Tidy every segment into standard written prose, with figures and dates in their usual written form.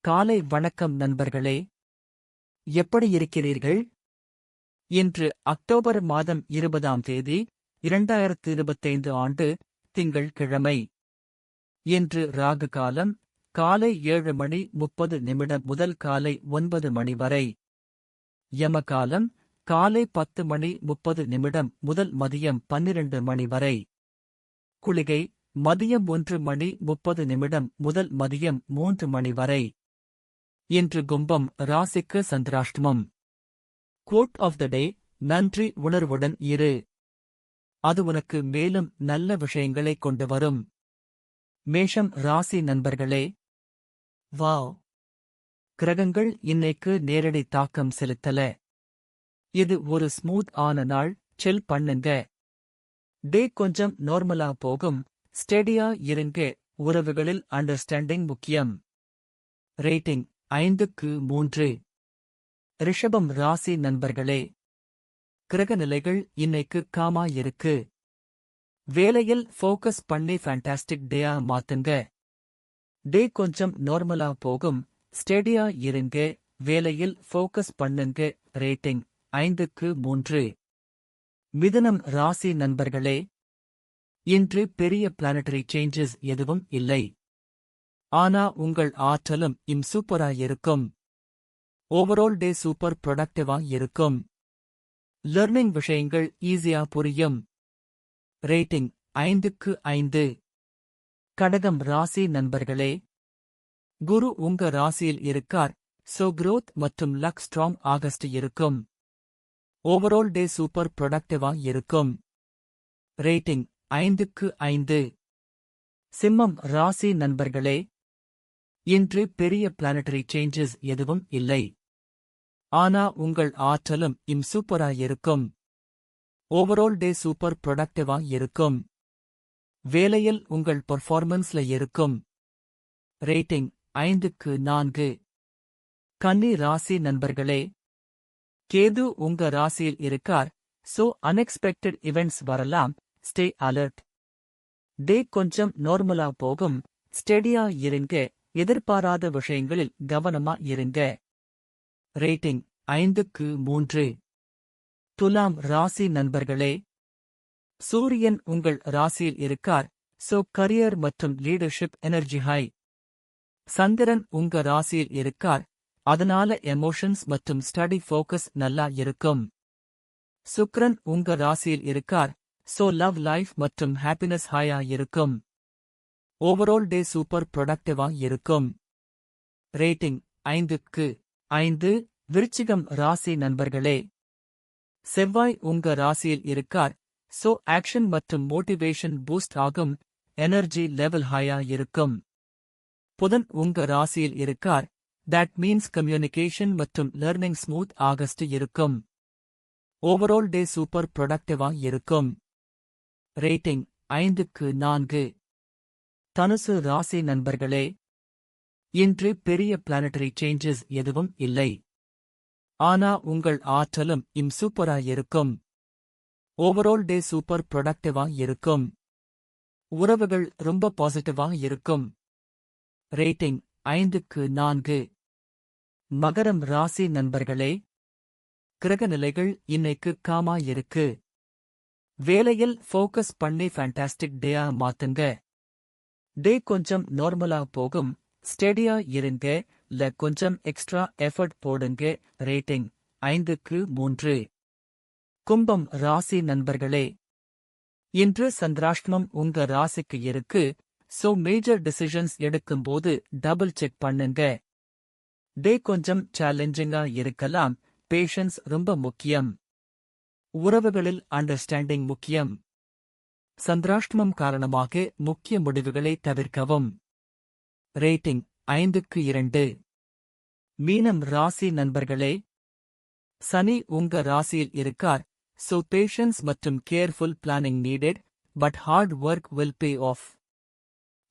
காலை வணக்கம் நண்பர்களே. எப்படி இருக்கிறீர்கள்? இன்று அக்டோபர் மாதம் 20ஆம் தேதி 2025 ஆண்டு திங்கள்கிழமை. இன்று ராகு காலம் காலை 7:30 முதல் காலை 9 மணி வரை. யமகாலம் காலை 10:30 முதல் மதியம் 12 மணி வரை. குளிகை மதியம் 1:30 முதல் மதியம் 3 மணி வரை. இன்று கும்பம் ராசிக்கு சந்திராஷ்டமம். கோட் ஆஃப் த டே: நன்றி உணர்வுடன் இரு. அது உனக்கு மேலும் நல்ல விஷயங்களை கொண்டு வரும். மேஷம் ராசி நண்பர்களே. வாவ்! கிரகங்கள் இன்னைக்கு நேரடி தாக்கம் செலுத்தல. இது ஒரு ஸ்மூத் ஆன நாள். செல் பண்ணுங்க. டே கொஞ்சம் நார்மலா போகும். ஸ்டெடியா இருங்க. உறவுகளில் அண்டர்ஸ்டாண்டிங் முக்கியம். ரேட்டிங் 5க்கு 3. ரிஷபம் ராசி நண்பர்களே. கிரகநிலைகள் இன்னைக்கு காமா இருக்கு. வேலையில் ஃபோக்கஸ் பண்ணி ஃபேண்டாஸ்டிக் டேயா மாத்துங்க. டே கொஞ்சம் நார்மலா போகும். ஸ்டெடியா இருங்க. வேலையில் ஃபோக்கஸ் பண்ணுங்க. ரேட்டிங் 5க்கு 3. மிதுனம் ராசி நண்பர்களே. இன்று பெரிய பிளானட்டரி சேஞ்சஸ் எதுவும் இல்லை. ஆனா உங்கள் ஆற்றலும் சூப்பரா இருக்கும். ஓவரால் டே சூப்பர் ப்ரொடக்டிவா இருக்கும். லர்னிங் விஷயங்கள் ஈஸியா புரியும். ரேட்டிங் 5க்கு 5. கடகம் ராசி நண்பர்களே. குரு உங்க ராசியில் இருக்கார். சோ growth மற்றும் லக் ஸ்ட்ராங் ஆகஸ்ட் இருக்கும். ஓவரால் டே சூப்பர் ப்ரொடக்டிவா இருக்கும். ரேட்டிங் 5க்கு 5. சிம்மம் ராசி நண்பர்களே. இன்று பெரிய பிளானட்டரி சேஞ்சஸ் எதுவும் இல்லை. ஆனா உங்கள் ஆற்றலும் சூப்பரா இருக்கும். ஓவரால் டே சூப்பர் ப்ரொடக்டிவா இருக்கும். வேலையில் உங்கள் பெர்ஃபார்மன்ஸ்ல இருக்கும். ரேட்டிங் 5க்கு 4. கன்னி ராசி நண்பர்களே. கேது உங்க ராசியில் இருக்கார். சோ அன்எக்ஸ்பெக்டட் இவெண்ட்ஸ் வரலாம். Stay alert. டே கொஞ்சம் நார்மலா போகும். ஸ்டெடியா இருங்க. எதிர்பாராத விஷயங்களில் கவனமா இருங்க. ரேட்டிங் 5க்கு 3. துலாம் ராசி நண்பர்களே. சூரியன் உங்கள் ராசியில் இருக்கார். சோ கரியர் மற்றும் லீடர்ஷிப் எனர்ஜி ஹை. சந்திரன் உங்க ராசியில் இருக்கார். அதனால எமோஷன்ஸ் மற்றும் ஸ்டடி ஃபோக்கஸ் நல்லா இருக்கும். சுக்கிரன் உங்க ராசியில் இருக்கார். சோ லவ் லைஃப் மற்றும் ஹாப்பினஸ் ஹையா இருக்கும். ஓவரால் டே சூப்பர் ப்ரொடக்டிவா இருக்கும். ரேட்டிங் 5க்கு 5. விருச்சிகம் ராசி நண்பர்களே. செவ்வாய் உங்க ராசியில் இருக்கார். சோ ஆக்ஷன் மற்றும் மோட்டிவேஷன் பூஸ்ட் ஆகும். எனர்ஜி லெவல் ஹையா இருக்கும். புதன் உங்க ராசியில் இருக்கார். தட் மீன்ஸ் கம்யூனிகேஷன் மற்றும் லர்னிங் ஸ்மூத் ஆகஸ்ட் இருக்கும். ஓவரால் டே சூப்பர் ப்ரொடக்டிவா இருக்கும். ரேட்டிங் 5க்கு 4. தனுசு ராசி நண்பர்களே. இன்று பெரிய பிளானட்டரி சேஞ்சஸ் எதுவும் இல்லை. ஆனா உங்கள் ஆற்றலும் சூப்பரா இருக்கும். ஓவரால் டே சூப்பர் ப்ரொடக்டிவா இருக்கும். உறவுகள் ரொம்ப பாசிட்டிவா இருக்கும். ரேட்டிங் 5க்கு 4. மகரம் ராசி நண்பர்களே. கிரகநிலைகள் இன்னைக்கு காமா இருக்கு. வேலையில் ஃபோக்கஸ் பண்ணி ஃபேண்டாஸ்டிக் டேயா மாத்துங்க. டே கொஞ்சம் நார்மலா போகும். ஸ்டெடியா இருங்க. கொஞ்சம் எக்ஸ்ட்ரா எஃபர்ட் போடுங்க. ரேட்டிங் 5க்கு 3. கும்பம் ராசி நண்பர்களே. இன்று சந்திராஷ்டமம் உங்க ராசிக்கு இருக்கு. சோ மேஜர் டிசிஷன்ஸ் எடுக்கும்போது டபுள் செக் பண்ணுங்க. டே கொஞ்சம் சேலஞ்சிங்கா இருக்கலாம். பேஷன்ஸ் ரொம்ப முக்கியம். உறவுகளில் அண்டர்ஸ்டாண்டிங் முக்கியம். சந்திராஷ்டமம் காரணமாக முக்கிய முடிவுகளை தவிர்க்கவும். ரேட்டிங் 5க்கு 2. மீனம் ராசி நண்பர்களே. சனி உங்க ராசியில் இருக்கார். சோ பேஷன்ஸ் மற்றும் careful planning needed. But hard work will pay off.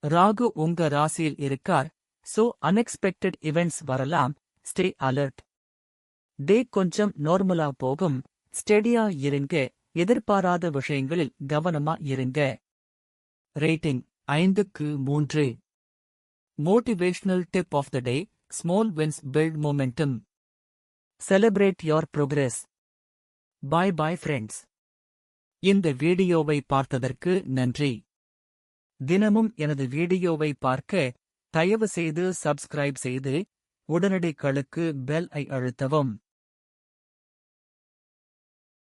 Rahu உங்க ராசியில் இருக்கார். சோ அன்எக்ஸ்பெக்டட் இவெண்ட்ஸ் வரலாம். Stay alert. டே கொஞ்சம் நார்மலா போகும். ஸ்டெடியா இருங்க. எதிர்பாராத விஷயங்களில் கவனமா இருங்க. ரேட்டிங் 5க்கு 3. Motivational tip of the day: Small wins build momentum. Celebrate your progress. Bye bye friends. இந்த வீடியோவை பார்த்ததற்கு நன்றி. தினமும் எனது வீடியோவை பார்க்க தயவு செய்து சப்ஸ்கிரைப் செய்து உடனடிகளுக்கு பெல் ஐ அழுத்தவும்.